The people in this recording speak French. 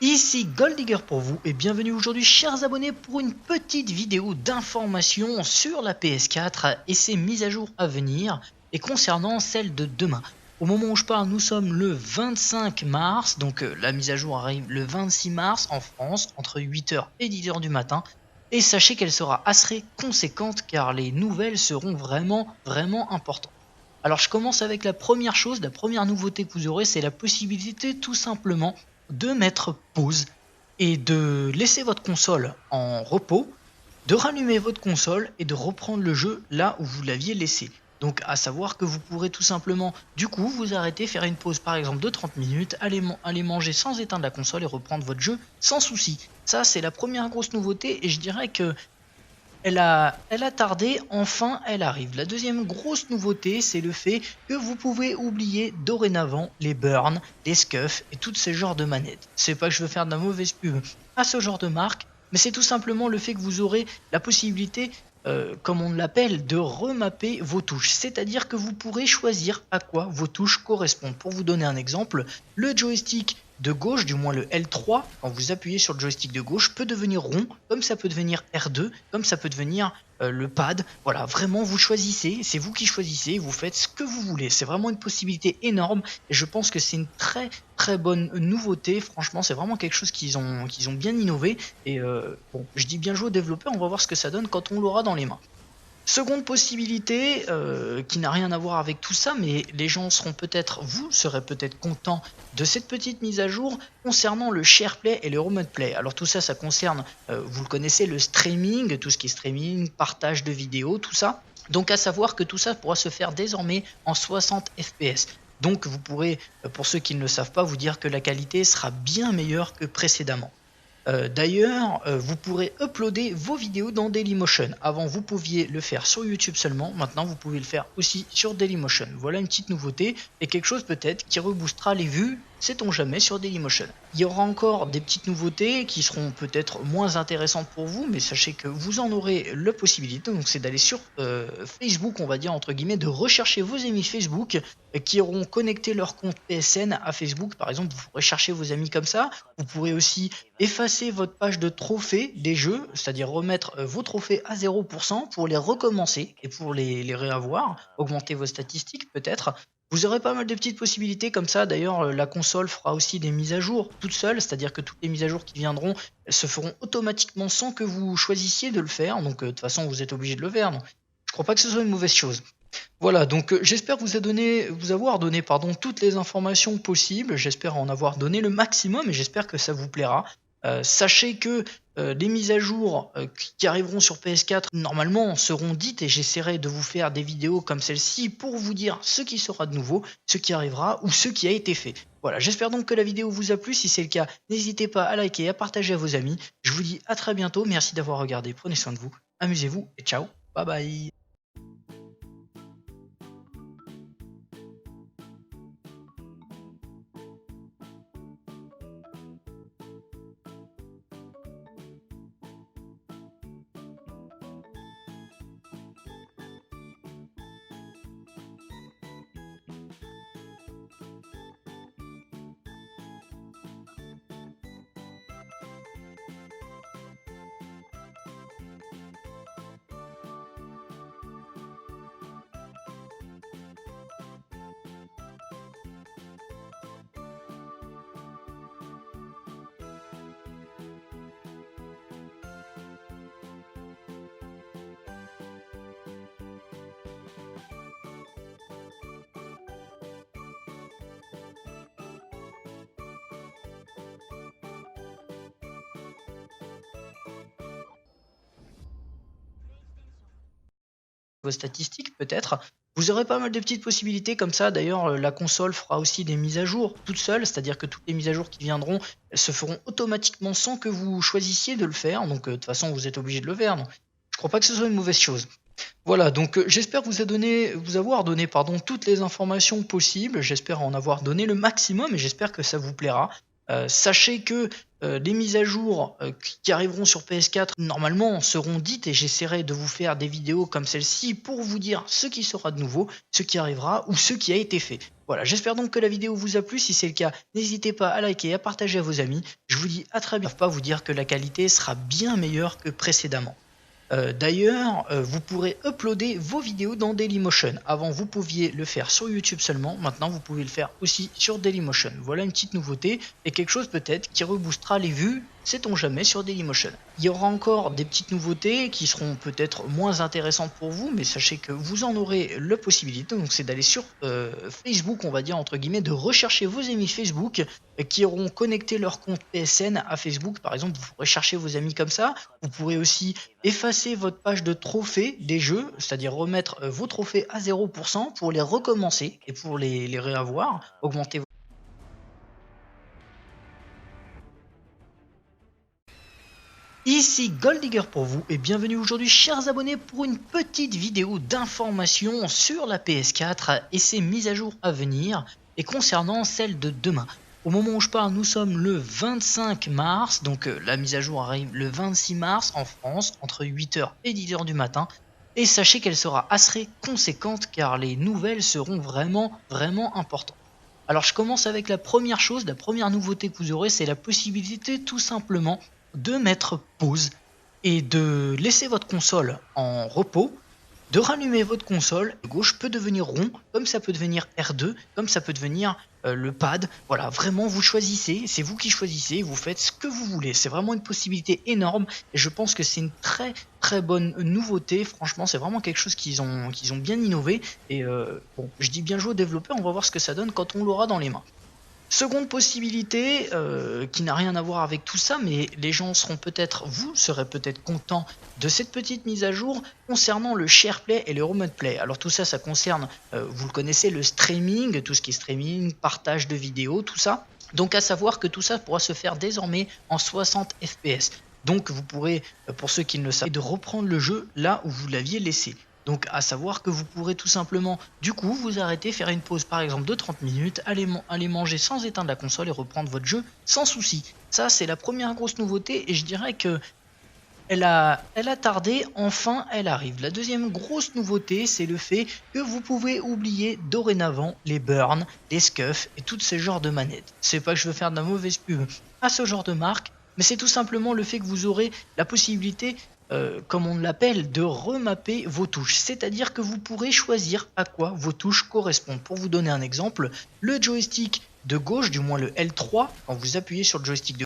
Ici Golddigger pour vous et bienvenue aujourd'hui chers abonnés pour une petite vidéo d'information sur la PS4 et ses mises à jour à venir et concernant celle de demain. Au moment où je parle, nous sommes le 25 mars, donc la mise à jour arrive le 26 mars en France entre 8h et 10h du matin et sachez qu'elle sera assez conséquente car les nouvelles seront vraiment importantes. Alors je commence avec la première chose, la première nouveauté que vous aurez, c'est la possibilité tout simplement de mettre pause et de laisser votre console en repos, de rallumer votre console et de reprendre le jeu là où vous l'aviez laissé. Donc à savoir que vous pourrez tout simplement du coup vous arrêter, faire une pause par exemple de 30 minutes, aller manger sans éteindre la console et reprendre votre jeu sans souci. Ça c'est la première grosse nouveauté et je dirais que elle a tardé, enfin elle arrive. La deuxième grosse nouveauté, c'est le fait que vous pouvez oublier dorénavant les burns, les scuffs et tous ces genres de manettes. C'est pas que je veux faire de la mauvaise pub à ce genre de marque, mais c'est tout simplement le fait que vous aurez la possibilité, comme on l'appelle, de remapper vos touches. C'est-à-dire que vous pourrez choisir à quoi vos touches correspondent. Pour vous donner un exemple, le joystick de gauche, du moins le L3, quand vous appuyez sur le joystick de gauche, peut devenir rond, comme ça peut devenir R2, comme ça peut devenir le pad. Voilà, vraiment vous choisissez, c'est vous qui choisissez, vous faites ce que vous voulez. C'est vraiment une possibilité énorme et je pense que c'est une très bonne nouveauté. Franchement, c'est vraiment quelque chose qu'ils ont bien innové et bon, je dis bien joué aux développeurs, on va voir ce que ça donne quand on l'aura dans les mains. Seconde possibilité, qui n'a rien à voir avec tout ça, mais les gens seront peut-être, vous serez peut-être content de cette petite mise à jour concernant le SharePlay et le Remote Play. Alors tout ça, ça concerne, vous le connaissez, le streaming, tout ce qui est streaming, partage de vidéos, tout ça. Donc à savoir que tout ça pourra se faire désormais en 60 fps. Donc vous pourrez, pour ceux qui ne le savent pas, vous dire que la qualité sera bien meilleure que précédemment. D'ailleurs, vous pourrez uploader vos vidéos dans Dailymotion. Avant, vous pouviez le faire sur YouTube seulement. Maintenant, vous pouvez le faire aussi sur Dailymotion. Voilà une petite nouveauté et quelque chose peut-être qui reboostera les vues, sait-on jamais, sur Dailymotion. Il y aura encore des petites nouveautés qui seront peut-être moins intéressantes pour vous, mais sachez que vous en aurez la possibilité. Donc, c'est d'aller sur Facebook, on va dire entre guillemets, de rechercher vos amis Facebook qui auront connecté leur compte PSN à Facebook. Par exemple, vous pourrez chercher vos amis comme ça. Vous pourrez aussi effacer votre page de trophées des jeux, c'est-à-dire remettre vos trophées à 0% pour les recommencer et pour les réavoir, augmenter vos statistiques peut-être. Vous aurez pas mal de petites possibilités comme ça. D'ailleurs, la console fera aussi des mises à jour toute seule, c'est-à-dire que toutes les mises à jour qui viendront se feront automatiquement sans que vous choisissiez de le faire. Donc, de toute façon, vous êtes obligé de le faire. Donc, je crois pas que ce soit une mauvaise chose. Voilà, donc j'espère vous avoir donné toutes les informations possibles. J'espère en avoir donné le maximum et j'espère que ça vous plaira. Sachez que les mises à jour qui arriveront sur PS4 normalement seront dites et j'essaierai de vous faire des vidéos comme celle-ci pour vous dire ce qui sera de nouveau, ce qui arrivera ou ce qui a été fait. Voilà, j'espère donc que la vidéo vous a plu. Si c'est le cas, n'hésitez pas à liker et à partager à vos amis. Je vous dis à très bientôt. Merci d'avoir regardé. Prenez soin de vous. Amusez-vous et ciao. Bye bye. Vos statistiques peut-être. Vous aurez pas mal de petites possibilités comme ça. D'ailleurs, la console fera aussi des mises à jour toute seule, c'est-à-dire que toutes les mises à jour qui viendront se feront automatiquement sans que vous choisissiez de le faire. Donc, de toute façon, vous êtes obligé de le faire. Donc, je crois pas que ce soit une mauvaise chose. Voilà, donc j'espère vous avoir donné toutes les informations possibles. J'espère en avoir donné le maximum et j'espère que ça vous plaira. Sachez que les mises à jour qui arriveront sur PS4 normalement seront dites et j'essaierai de vous faire des vidéos comme celle-ci pour vous dire ce qui sera de nouveau, ce qui arrivera ou ce qui a été fait. Voilà, j'espère donc que la vidéo vous a plu. Si c'est le cas, n'hésitez pas à liker et à partager à vos amis. Je vous dis à très bientôt. Pas vous dire que la qualité sera bien meilleure que précédemment. D'ailleurs, vous pourrez uploader vos vidéos dans Dailymotion. Avant, vous pouviez le faire sur YouTube seulement. Maintenant, vous pouvez le faire aussi sur Dailymotion. Voilà une petite nouveauté et quelque chose peut-être qui reboostera les vues, sait-on jamais, sur Dailymotion. Il y aura encore des petites nouveautés qui seront peut-être moins intéressantes pour vous, mais sachez que vous en aurez la possibilité. Donc, c'est d'aller sur Facebook, on va dire entre guillemets, de rechercher vos amis Facebook qui auront connecté leur compte PSN à Facebook. Par exemple, vous pourrez chercher vos amis comme ça. Vous pourrez aussi effacer votre page de trophées des jeux, c'est-à-dire remettre vos trophées à 0% pour les recommencer et pour les réavoir, augmenter. Ici Goldigger pour vous et bienvenue aujourd'hui chers abonnés pour une petite vidéo d'information sur la PS4 et ses mises à jour à venir et concernant celle de demain. Au moment où je parle, nous sommes le 25 mars, donc la mise à jour arrive le 26 mars en France, entre 8h et 10h du matin. Et sachez qu'elle sera assez conséquente car les nouvelles seront vraiment importantes. Alors je commence avec la première chose, la première nouveauté que vous aurez, c'est la possibilité tout simplement de mettre pause et de laisser votre console en repos, de rallumer votre console. Le gauche peut devenir rond, comme ça peut devenir R2, comme ça peut devenir le pad. Voilà, vraiment vous choisissez, c'est vous qui choisissez, vous faites ce que vous voulez. C'est vraiment une possibilité énorme et je pense que c'est une très bonne nouveauté. Franchement, c'est vraiment quelque chose qu'ils ont bien innové et bon, je dis bien joué aux développeurs, on va voir ce que ça donne quand on l'aura dans les mains. Seconde possibilité, qui n'a rien à voir avec tout ça, mais les gens seront peut-être, vous serez peut-être content de cette petite mise à jour concernant le SharePlay et le Remote Play. Alors tout ça, ça concerne, vous le connaissez, le streaming, tout ce qui est streaming, partage de vidéos, tout ça. Donc à savoir que tout ça pourra se faire désormais en 60 fps. Donc vous pourrez, pour ceux qui ne le savent, de reprendre le jeu là où vous l'aviez laissé. Donc à savoir que vous pourrez tout simplement du coup vous arrêter, faire une pause par exemple de 30 minutes, aller manger sans éteindre la console et reprendre votre jeu sans souci. Ça c'est la première grosse nouveauté et je dirais que elle a tardé, enfin elle arrive. La deuxième grosse nouveauté c'est le fait que vous pouvez oublier dorénavant les burns, les scuffs et tous ces genres de manettes. C'est pas que je veux faire de la mauvaise pub à ce genre de marque, mais c'est tout simplement le fait que vous aurez la possibilité, comme on l'appelle, de remapper vos touches. C'est-à-dire que vous pourrez choisir à quoi vos touches correspondent. Pour vous donner un exemple, le joystick de gauche, du moins le L3, quand vous appuyez sur le joystick de